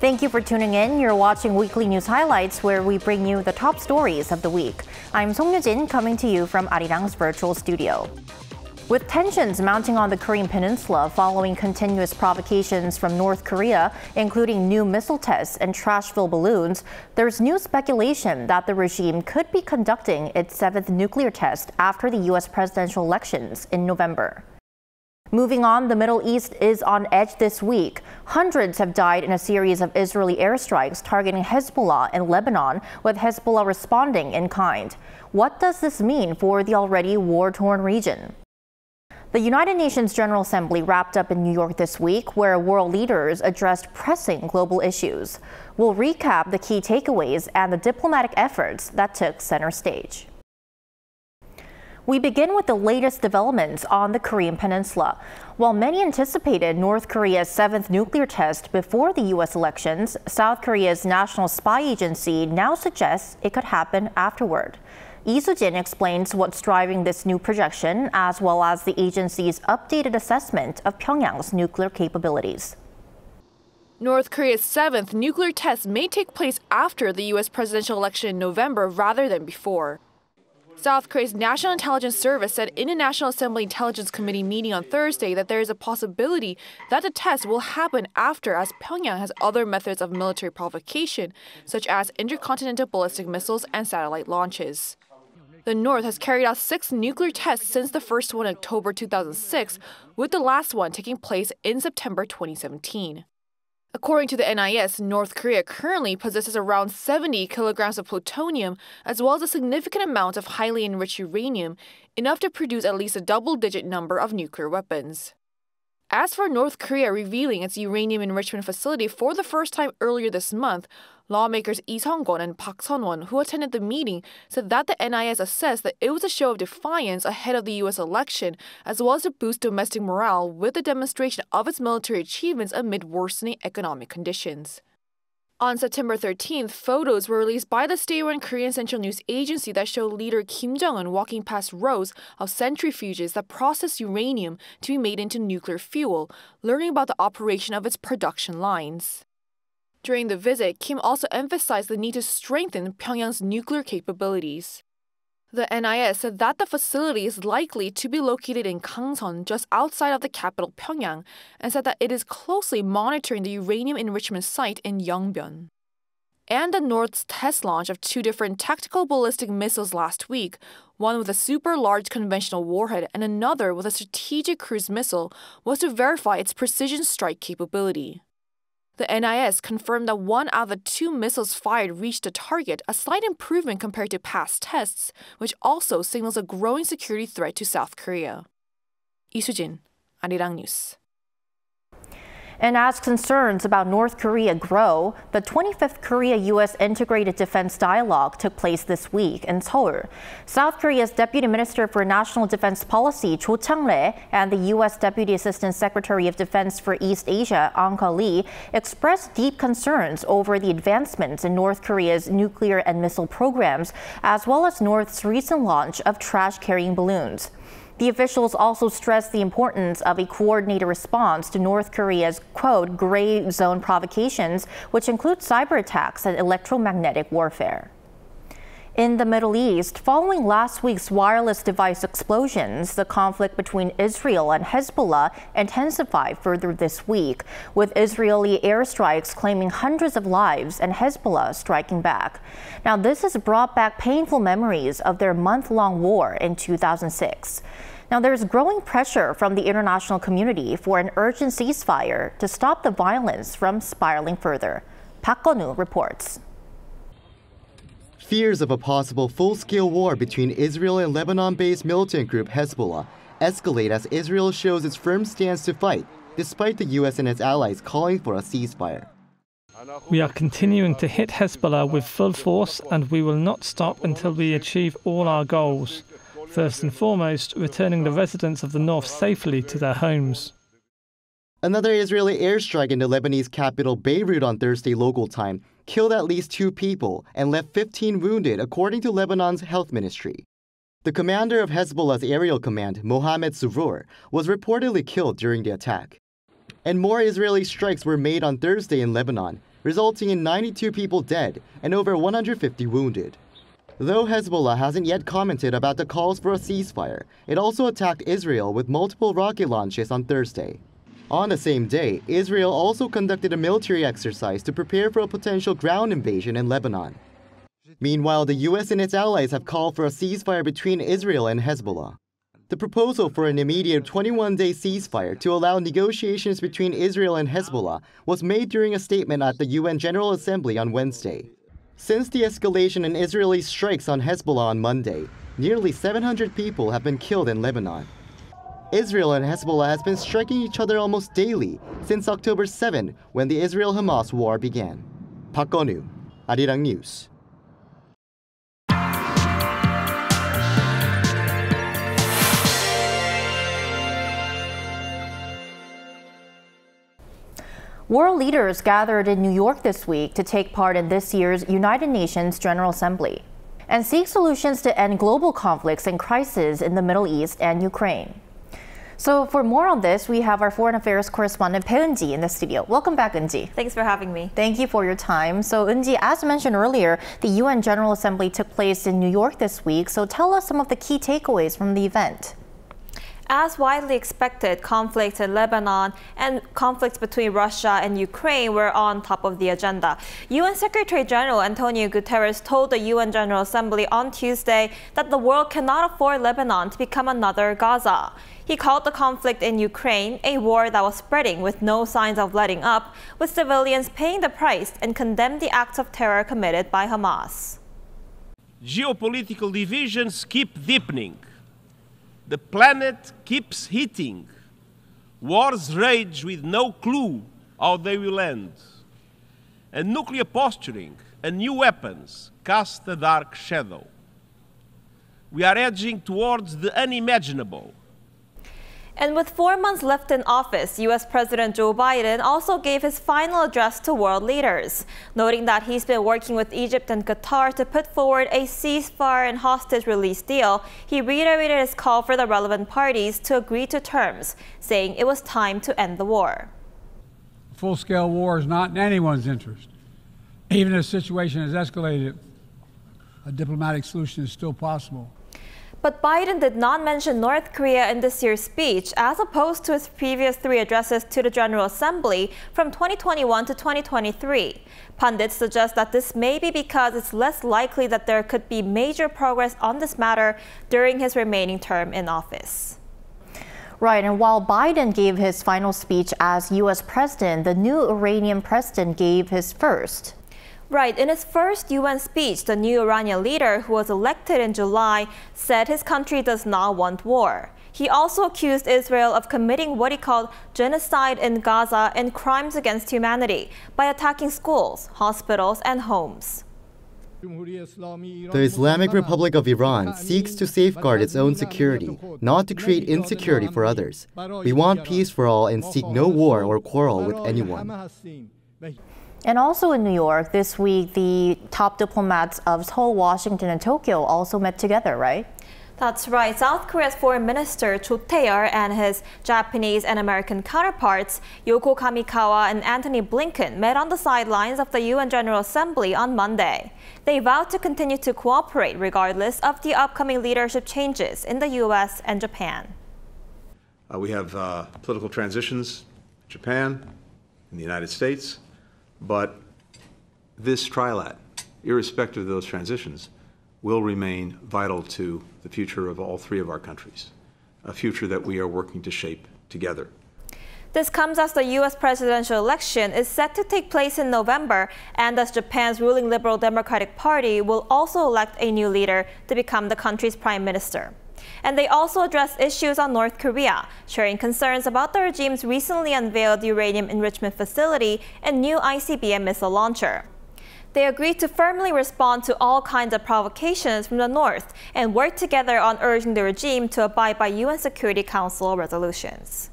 Thank you for tuning in. You're watching Weekly News Highlights, where we bring you the top stories of the week. I'm Song Yoo-jin, coming to you from Arirang's virtual studio. With tensions mounting on the Korean Peninsula following continuous provocations from North Korea, including new missile tests and trash-filled balloons, there's new speculation that the regime could be conducting its 7th nuclear test after the U.S. presidential elections in November. Moving on, the Middle East is on edge this week. Hundreds have died in a series of Israeli airstrikes targeting Hezbollah in Lebanon, with Hezbollah responding in kind. What does this mean for the already war-torn region? The United Nations General Assembly wrapped up in New York this week, where world leaders addressed pressing global issues. We'll recap the key takeaways and the diplomatic efforts that took center stage. We begin with the latest developments on the Korean Peninsula. While many anticipated North Korea's 7th nuclear test before the U.S. elections, South Korea's National Spy Agency now suggests it could happen afterward. Lee Soo-jin explains what's driving this new projection, as well as the agency's updated assessment of Pyongyang's nuclear capabilities. North Korea's 7th nuclear test may take place after the U.S. presidential election in November rather than before. South Korea's National Intelligence Service said in a National Assembly Intelligence Committee meeting on Thursday that there is a possibility that the test will happen after, as Pyongyang has other methods of military provocation, such as intercontinental ballistic missiles and satellite launches. The North has carried out 6 nuclear tests since the first one in October 2006, with the last one taking place in September 2017. According to the NIS, North Korea currently possesses around 70 kilograms of plutonium, as well as a significant amount of highly enriched uranium, enough to produce at least a double-digit number of nuclear weapons. As for North Korea revealing its uranium enrichment facility for the first time earlier this month, lawmakers Lee Sung-kwon and Park Sun-won, who attended the meeting, said that the NIS assessed that it was a show of defiance ahead of the U.S. election, as well as to boost domestic morale with the demonstration of its military achievements amid worsening economic conditions. On September 13th, photos were released by the state-run Korean Central News Agency that show leader Kim Jong-un walking past rows of centrifuges that process uranium to be made into nuclear fuel, learning about the operation of its production lines. During the visit, Kim also emphasized the need to strengthen Pyongyang's nuclear capabilities. The NIS said that the facility is likely to be located in Gangseon, just outside of the capital Pyongyang, and said that it is closely monitoring the uranium enrichment site in Yongbyon. And the North's test launch of 2 different tactical ballistic missiles last week, one with a super-large conventional warhead and another with a strategic cruise missile, was to verify its precision strike capability. The NIS confirmed that 1 out of the 2 missiles fired reached the target, a slight improvement compared to past tests, which also signals a growing security threat to South Korea. Lee Soo-jin, Arirang News. And as concerns about North Korea grow, the 25th Korea-U.S. Integrated Defense Dialogue took place this week in Seoul. South Korea's Deputy Minister for National Defense Policy, Cho Chang-rae, and the U.S. Deputy Assistant Secretary of Defense for East Asia, Ang-ka Lee, expressed deep concerns over the advancements in North Korea's nuclear and missile programs, as well as North's recent launch of trash-carrying balloons. The officials also stressed the importance of a coordinated response to North Korea's, quote, gray zone provocations, which include cyber attacks and electromagnetic warfare. In the Middle East, following last week's wireless device explosions, the conflict between Israel and Hezbollah intensified further this week, with Israeli airstrikes claiming hundreds of lives and Hezbollah striking back. Now, this has brought back painful memories of their month-long war in 2006. Now, there's growing pressure from the international community for an urgent ceasefire to stop the violence from spiraling further. Park Gun-woo reports. Fears of a possible full-scale war between Israel and Lebanon-based militant group Hezbollah escalate as Israel shows its firm stance to fight, despite the U.S. and its allies calling for a ceasefire. We are continuing to hit Hezbollah with full force, and we will not stop until we achieve all our goals. First and foremost, returning the residents of the north safely to their homes. Another Israeli airstrike in the Lebanese capital Beirut on Thursday local time killed at least 2 people and left 15 wounded, according to Lebanon's health ministry. The commander of Hezbollah's aerial command, Mohammed Zourour, was reportedly killed during the attack. And more Israeli strikes were made on Thursday in Lebanon. resulting in 92 people dead and over 150 wounded. Though Hezbollah hasn't yet commented about the calls for a ceasefire, it also attacked Israel with multiple rocket launches on Thursday. On the same day, Israel also conducted a military exercise to prepare for a potential ground invasion in Lebanon. Meanwhile, the US and its allies have called for a ceasefire between Israel and Hezbollah. The proposal for an immediate 21-day ceasefire to allow negotiations between Israel and Hezbollah was made during a statement at the UN General Assembly on Wednesday. Since the escalation in Israeli strikes on Hezbollah on Monday, nearly 700 people have been killed in Lebanon. Israel and Hezbollah has been striking each other almost daily since October 7, when the Israel-Hamas war began. Park Gon-woo, Arirang News. World leaders gathered in New York this week to take part in this year's United Nations General Assembly and seek solutions to end global conflicts and crises in the Middle East and Ukraine. So for more on this, we have our foreign affairs correspondent Bae Eun-ji in the studio. Welcome back, Eun-ji. Thanks for having me. Thank you for your time. So Eun-ji, as mentioned earlier, the UN General Assembly took place in New York this week. So tell us some of the key takeaways from the event. As widely expected, conflicts in Lebanon and conflicts between Russia and Ukraine were on top of the agenda. UN Secretary General Antonio Guterres told the UN General Assembly on Tuesday that the world cannot afford Lebanon to become another Gaza. He called the conflict in Ukraine a war that was spreading with no signs of letting up, with civilians paying the price, and condemned the acts of terror committed by Hamas. Geopolitical divisions keep deepening. The planet keeps heating. Wars rage with no clue how they will end. And nuclear posturing and new weapons cast a dark shadow. We are edging towards the unimaginable. And with 4 months left in office, U.S. President Joe Biden also gave his final address to world leaders, noting that he's been working with Egypt and Qatar to put forward a ceasefire and hostage release deal. He reiterated his call for the relevant parties to agree to terms, saying it was time to end the war. A full-scale war is not in anyone's interest. Even if the situation has escalated, a diplomatic solution is still possible. But Biden did not mention North Korea in this year's speech, as opposed to his previous 3 addresses to the General Assembly from 2021 to 2023. Pundits suggest that this may be because it's less likely that there could be major progress on this matter during his remaining term in office. Right, and while Biden gave his final speech as U.S. president, the new Iranian president gave his first. Right. In his first UN speech, the new Iranian leader, who was elected in July, said his country does not want war. He also accused Israel of committing what he called genocide in Gaza and crimes against humanity by attacking schools, hospitals, and homes. The Islamic Republic of Iran seeks to safeguard its own security, not to create insecurity for others. We want peace for all and seek no war or quarrel with anyone. And also in New York, this week, the top diplomats of Seoul, Washington, and Tokyo also met together, right? That's right. South Korea's Foreign Minister Cho Tae-yeol and his Japanese and American counterparts, Yoko Kamikawa and Antony Blinken, met on the sidelines of the UN General Assembly on Monday. They vowed to continue to cooperate regardless of the upcoming leadership changes in the U.S. and Japan. We have political transitions in Japan, in the United States. But this trilat, irrespective of those transitions, will remain vital to the future of all 3 of our countries, a future that we are working to shape together. This comes as the U.S. presidential election is set to take place in November, and as Japan's ruling Liberal Democratic Party will also elect a new leader to become the country's prime minister. And they also addressed issues on North Korea, sharing concerns about the regime's recently unveiled uranium enrichment facility and new ICBM missile launcher. They agreed to firmly respond to all kinds of provocations from the North and work together on urging the regime to abide by UN Security Council resolutions.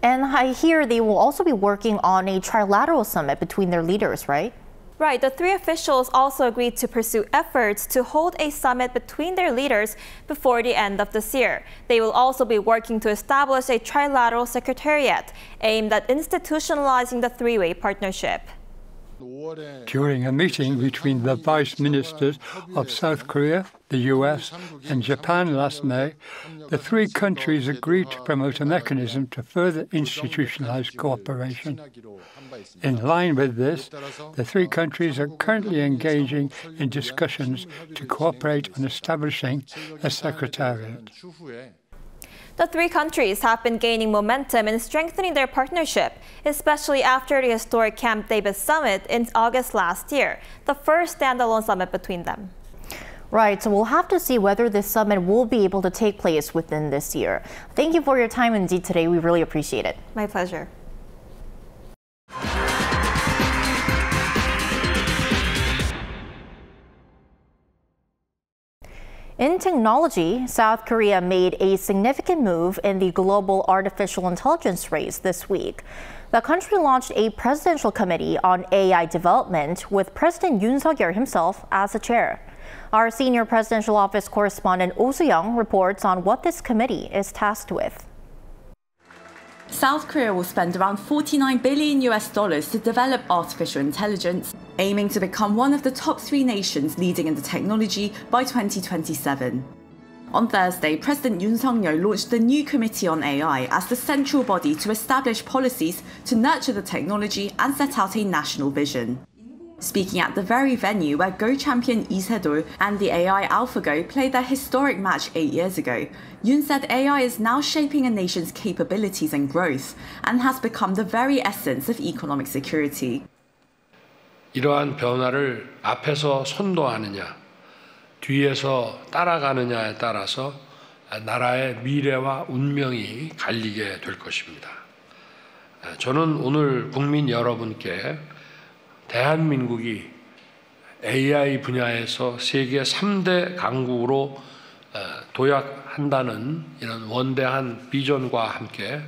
And I hear they will also be working on a trilateral summit between their leaders, right? Right. The 3 officials also agreed to pursue efforts to hold a summit between their leaders before the end of this year. They will also be working to establish a trilateral secretariat aimed at institutionalizing the 3-way partnership. During a meeting between the vice ministers of South Korea, the US, and Japan last May, the three countries agreed to promote a mechanism to further institutionalize cooperation. In line with this, the three countries are currently engaging in discussions to cooperate on establishing a secretariat. The three countries have been gaining momentum and strengthening their partnership, especially after the historic Camp David summit in August last year, the first standalone summit between them. Right, so we'll have to see whether this summit will be able to take place within this year. Thank you for your time indeed today. We really appreciate it. My pleasure. In technology, South Korea made a significant move in the global artificial intelligence race this week. The country launched a presidential committee on AI development with President Yoon Suk-yeol himself as the chair. Our senior presidential office correspondent Oh Soo-young reports on what this committee is tasked with. South Korea will spend around $49 billion to develop artificial intelligence, aiming to become one of the top 3 nations leading in the technology by 2027. On Thursday, President Yoon Suk-yeol launched the new Committee on AI as the central body to establish policies to nurture the technology and set out a national vision. Speaking at the very venue where Go champion Lee Se-dol and the AI AlphaGo played their historic match 8 years ago, Yoon said AI is now shaping a nation's capabilities and growth and has become the very essence of economic security. 이러한 변화를 앞에서 선도하느냐, 뒤에서 따라가느냐에 따라서 나라의 미래와 운명이 갈리게 될 것입니다. 저는 오늘 국민 여러분께 대한민국이 AI 분야에서 세계 3대 강국으로 도약한다는 이런 원대한 비전과 함께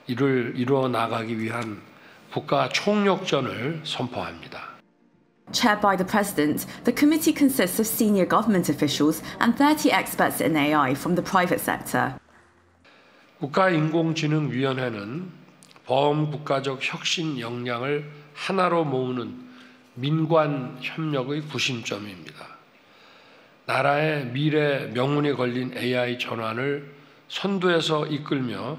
이를 이루어 나가기 위한 국가 총력전을 선포합니다. Chaired by the President, the committee consists of senior government officials and 30 experts in AI from the private sector. 국가인공지능위원회는 범국가적 혁신 역량을 하나로 모으는 민관 협력의 구심점입니다. 나라의 미래 명운이 걸린 AI 전환을 선두에서 이끌며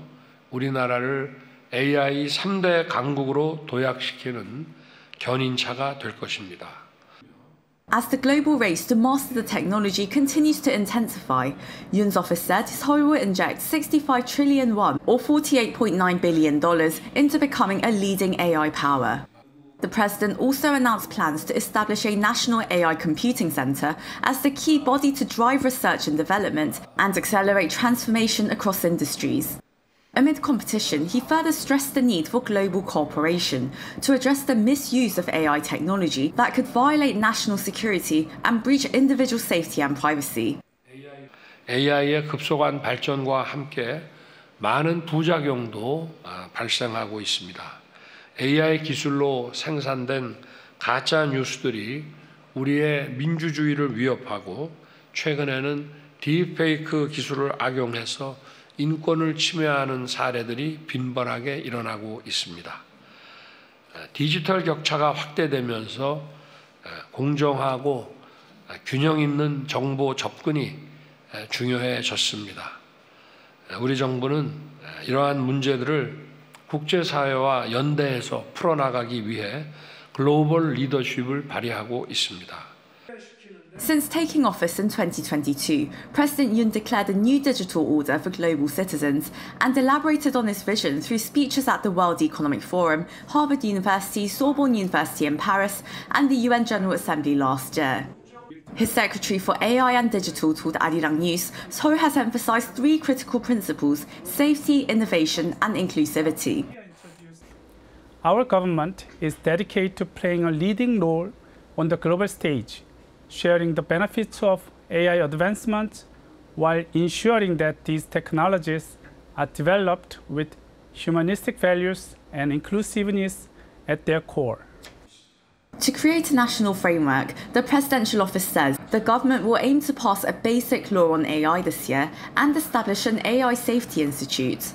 우리나라를 AI 3대 강국으로 도약시키는 견인차가 될 것입니다. As the global race to master the technology continues to intensify, Yoon's office said Seoul will inject 65 trillion won, or $48.9 billion, into becoming a leading AI power. The president also announced plans to establish a national AI computing center as the key body to drive research and development and accelerate transformation across industries. Amid competition, he further stressed the need for global cooperation to address the misuse of AI technology that could violate national security and breach individual safety and privacy. AI의 급속한 발전과 함께 많은 부작용도 발생하고 있습니다. AI 기술로 생산된 가짜 뉴스들이 우리의 민주주의를 위협하고 최근에는 딥페이크 기술을 악용해서 인권을 침해하는 사례들이 빈번하게 일어나고 있습니다. 디지털 격차가 확대되면서 공정하고 균형 있는 정보 접근이 중요해졌습니다. 우리 정부는 이러한 문제들을 국제사회와 연대해서 풀어나가기 위해 글로벌 리더십을 발휘하고 있습니다. Since taking office in 2022, President Yoon declared a new digital order for global citizens and elaborated on his vision through speeches at the World Economic Forum, Harvard University, Sorbonne University in Paris, and the UN General Assembly last year. His secretary for AI and digital told Arirang News, Seoul has emphasized 3 critical principles: safety, innovation, and inclusivity. Our government is dedicated to playing a leading role on the global stage, sharing the benefits of AI advancements while ensuring that these technologies are developed with humanistic values and inclusiveness at their core. To create a national framework, the presidential office says the government will aim to pass a basic law on AI this year and establish an AI safety institute.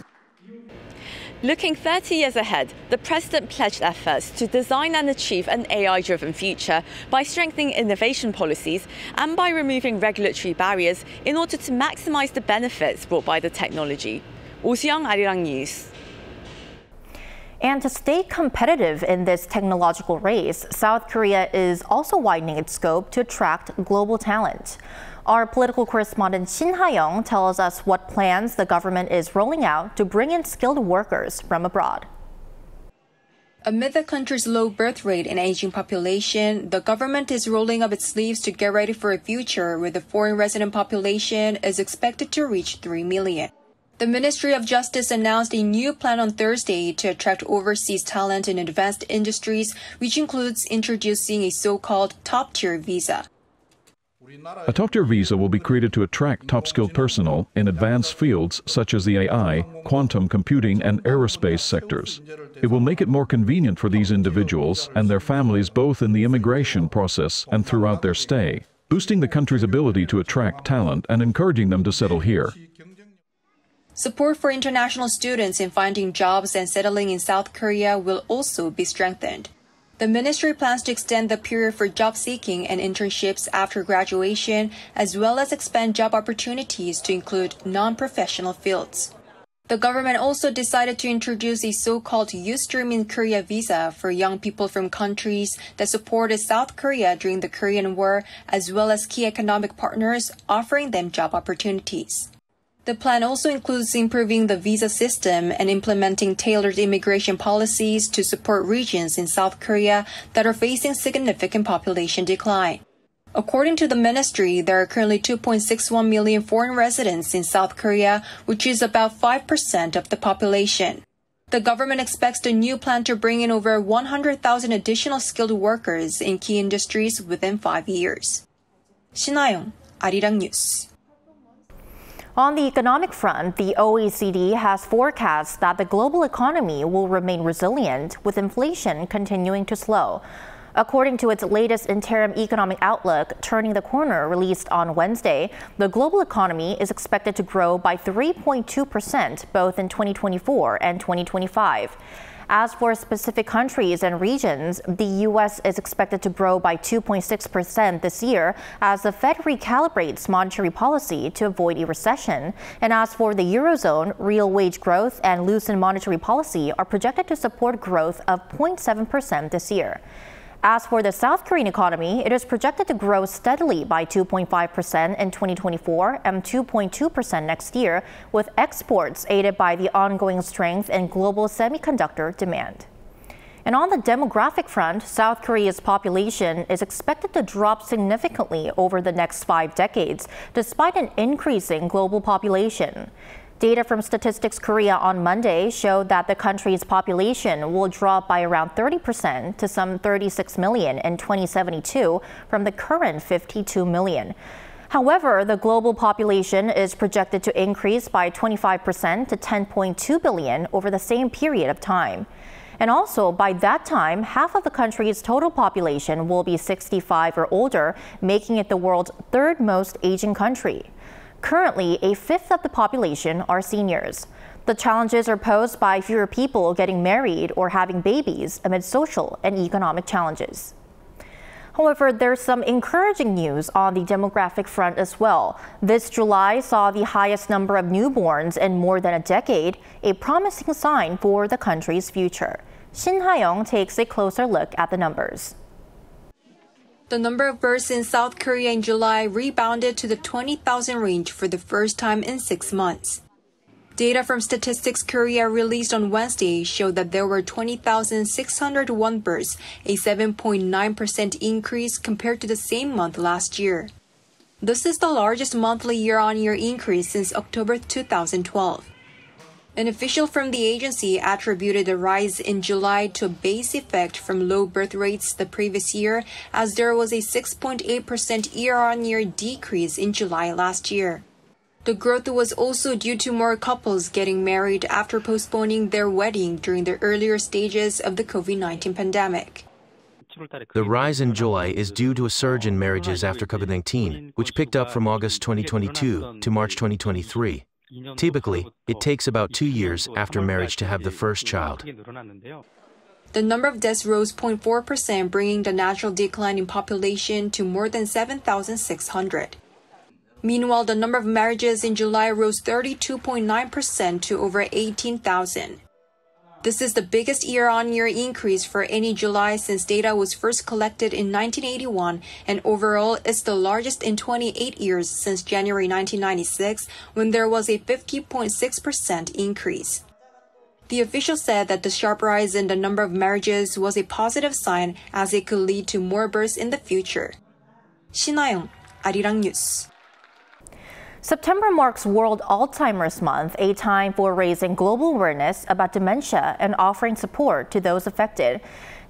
Looking 30 years ahead, the president pledged efforts to design and achieve an AI-driven future by strengthening innovation policies and by removing regulatory barriers in order to maximize the benefits brought by the technology. Oh Soo-young, Arirang News. And to stay competitive in this technological race, South Korea is also widening its scope to attract global talent. Our political correspondent Shin Ha-young tells us what plans the government is rolling out to bring in skilled workers from abroad. Amid the country's low birth rate and aging population, the government is rolling up its sleeves to get ready for a future where the foreign resident population is expected to reach 3 million. The Ministry of Justice announced a new plan on Thursday to attract overseas talent in advanced industries, which includes introducing a so-called top-tier visa. A top-tier visa will be created to attract top-skilled personnel in advanced fields such as the AI, quantum computing, and aerospace sectors. It will make it more convenient for these individuals and their families both in the immigration process and throughout their stay, boosting the country's ability to attract talent and encouraging them to settle here. Support for international students in finding jobs and settling in South Korea will also be strengthened. The ministry plans to extend the period for job seeking and internships after graduation, as well as expand job opportunities to include non-professional fields. The government also decided to introduce a so-called Ustream in Korea visa for young people from countries that supported South Korea during the Korean War, as well as key economic partners, offering them job opportunities. The plan also includes improving the visa system and implementing tailored immigration policies to support regions in South Korea that are facing significant population decline. According to the ministry, there are currently 2.61 million foreign residents in South Korea, which is about 5% of the population. The government expects the new plan to bring in over 100,000 additional skilled workers in key industries within 5 years. Shin Ha-young, Arirang News. On the economic front, the OECD has forecast that the global economy will remain resilient, with inflation continuing to slow. According to its latest interim economic outlook, Turning the Corner, released on Wednesday, the global economy is expected to grow by 3.2% both in 2024 and 2025. As for specific countries and regions, the U.S. is expected to grow by 2.6% this year as the Fed recalibrates monetary policy to avoid a recession. And as for the Eurozone, real wage growth and loosened monetary policy are projected to support growth of 0.7% this year. As for the South Korean economy, it is projected to grow steadily by 2.5% in 2024 and 2.2% next year, with exports aided by the ongoing strength in global semiconductor demand. And on the demographic front, South Korea's population is expected to drop significantly over the next 5 decades, despite an increasing global population. Data from Statistics Korea on Monday showed that the country's population will drop by around 30% to some 36 million in 2072 from the current 52 million. However, the global population is projected to increase by 25% to 10.2 billion over the same period of time. And also, by that time, half of the country's total population will be 65 or older, making it the world's 3rd most aging country. Currently, a 1/5 of the population are seniors. The challenges are posed by fewer people getting married or having babies amid social and economic challenges. However, there's some encouraging news on the demographic front as well. This July saw the highest number of newborns in more than a decade, a promising sign for the country's future. Shin Ha-young takes a closer look at the numbers. The number of births in South Korea in July rebounded to the 20,000 range for the first time in 6 months. Data from Statistics Korea released on Wednesday showed that there were 20,601 births, a 7.9% increase compared to the same month last year. This is the largest monthly year-on-year increase since October 2012. An official from the agency attributed the rise in July to a base effect from low birth rates the previous year, as there was a 6.8% year-on-year decrease in July last year. The growth was also due to more couples getting married after postponing their wedding during the earlier stages of the COVID-19 pandemic. The rise in July is due to a surge in marriages after COVID-19, which picked up from August 2022 to March 2023. Typically, it takes about 2 years after marriage to have the first child. The number of deaths rose 0.4%, bringing the natural decline in population to more than 7,600. Meanwhile, the number of marriages in July rose 32.9% to over 18,000. This is the biggest year-on-year increase for any July since data was first collected in 1981, and overall it's the largest in 28 years since January 1996, when there was a 50.6% increase. The official said that the sharp rise in the number of marriages was a positive sign, as it could lead to more births in the future. 신하영, Arirang News. September marks World Alzheimer's Month, a time for raising global awareness about dementia and offering support to those affected.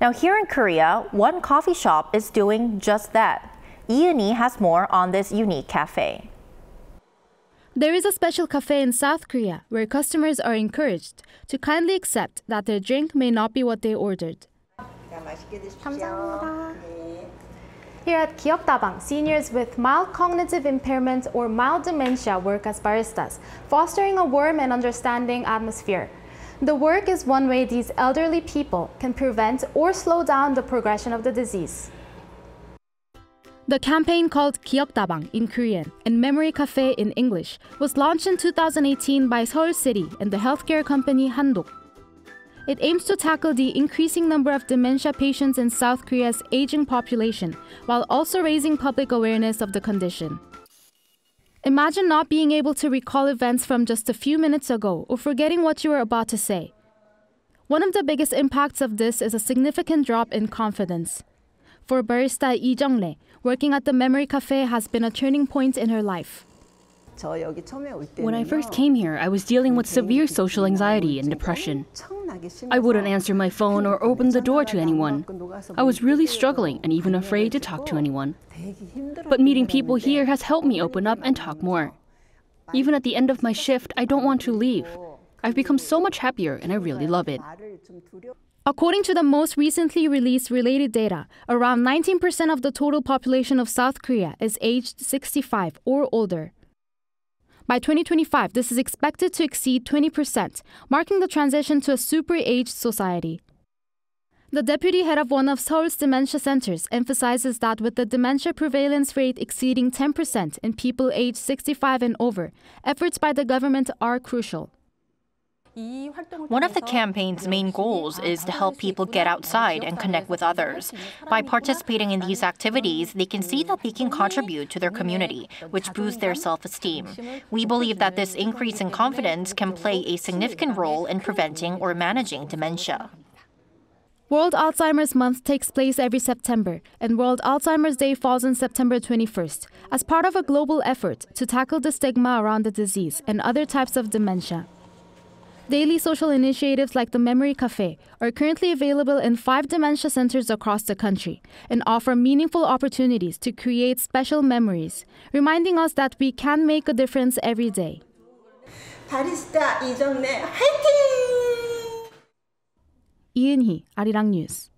Now, here in Korea, one coffee shop is doing just that. Lee has more on this unique cafe. There is a special cafe in South Korea where customers are encouraged to kindly accept that their drink may not be what they ordered. 감사합니다. Here at 기억다방, seniors with mild cognitive impairment or mild dementia work as baristas, fostering a warm and understanding atmosphere. The work is one way these elderly people can prevent or slow down the progression of the disease. The campaign, called 기억다방 in Korean and Memory Cafe in English, was launched in 2018 by Seoul City and the healthcare company Handok. It aims to tackle the increasing number of dementia patients in South Korea's aging population, while also raising public awareness of the condition. Imagine not being able to recall events from just a few minutes ago or forgetting what you were about to say. One of the biggest impacts of this is a significant drop in confidence. For barista Lee Jung-le, working at the Memory Cafe has been a turning point in her life. When I first came here, I was dealing with severe social anxiety and depression. I wouldn't answer my phone or open the door to anyone. I was really struggling and even afraid to talk to anyone. But meeting people here has helped me open up and talk more. Even at the end of my shift, I don't want to leave. I've become so much happier and I really love it. According to the most recently released related data, around 19% of the total population of South Korea is aged 65 or older. By 2025, this is expected to exceed 20%, marking the transition to a super-aged society. The deputy head of one of Seoul's dementia centers emphasizes that with the dementia prevalence rate exceeding 10% in people aged 65 and over, efforts by the government are crucial. One of the campaign's main goals is to help people get outside and connect with others. By participating in these activities, they can see that they can contribute to their community, which boosts their self-esteem. We believe that this increase in confidence can play a significant role in preventing or managing dementia. World Alzheimer's Month takes place every September, and World Alzheimer's Day falls on September 21st, as part of a global effort to tackle the stigma around the disease and other types of dementia. Daily social initiatives like the Memory Cafe are currently available in 5 dementia centers across the country and offer meaningful opportunities to create special memories, reminding us that we can make a difference every day. 바리스타 이정래 화이팅! 이은희, Arirang News.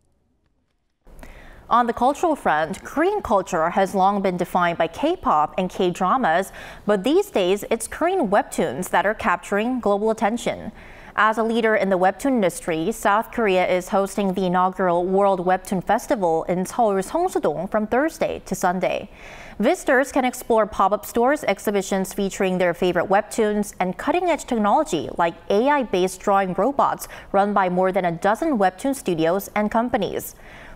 On the cultural front, Korean culture has long been defined by K-pop and K-dramas, but these days it's Korean webtoons that are capturing global attention. As a leader in the webtoon industry, South Korea is hosting the inaugural World Webtoon Festival in Seoul's Seongsu-dong from Thursday to Sunday. Visitors can explore pop-up stores, exhibitions featuring their favorite webtoons, and cutting-edge technology like AI-based drawing robots run by more than a dozen webtoon studios and companies.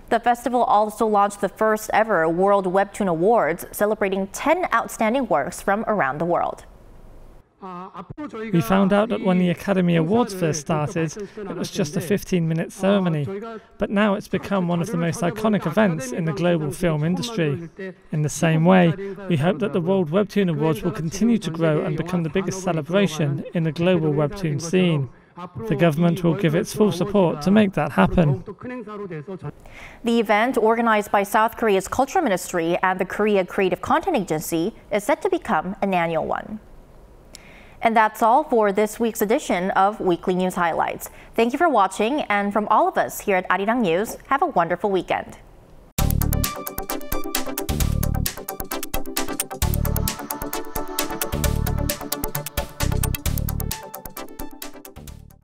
The festival also launched the first ever World Webtoon Awards, celebrating 10 outstanding works from around the world. We found out that when the Academy Awards first started, it was just a 15-minute ceremony, but now it's become one of the most iconic events in the global film industry. In the same way, we hope that the World Webtoon Awards will continue to grow and become the biggest celebration in the global webtoon scene. The government will give its full support to make that happen. The event, organized by South Korea's Culture Ministry and the Korea Creative Content Agency, is set to become an annual one. And that's all for this week's edition of Weekly News Highlights. Thank you for watching, and from all of us here at Arirang News, have a wonderful weekend.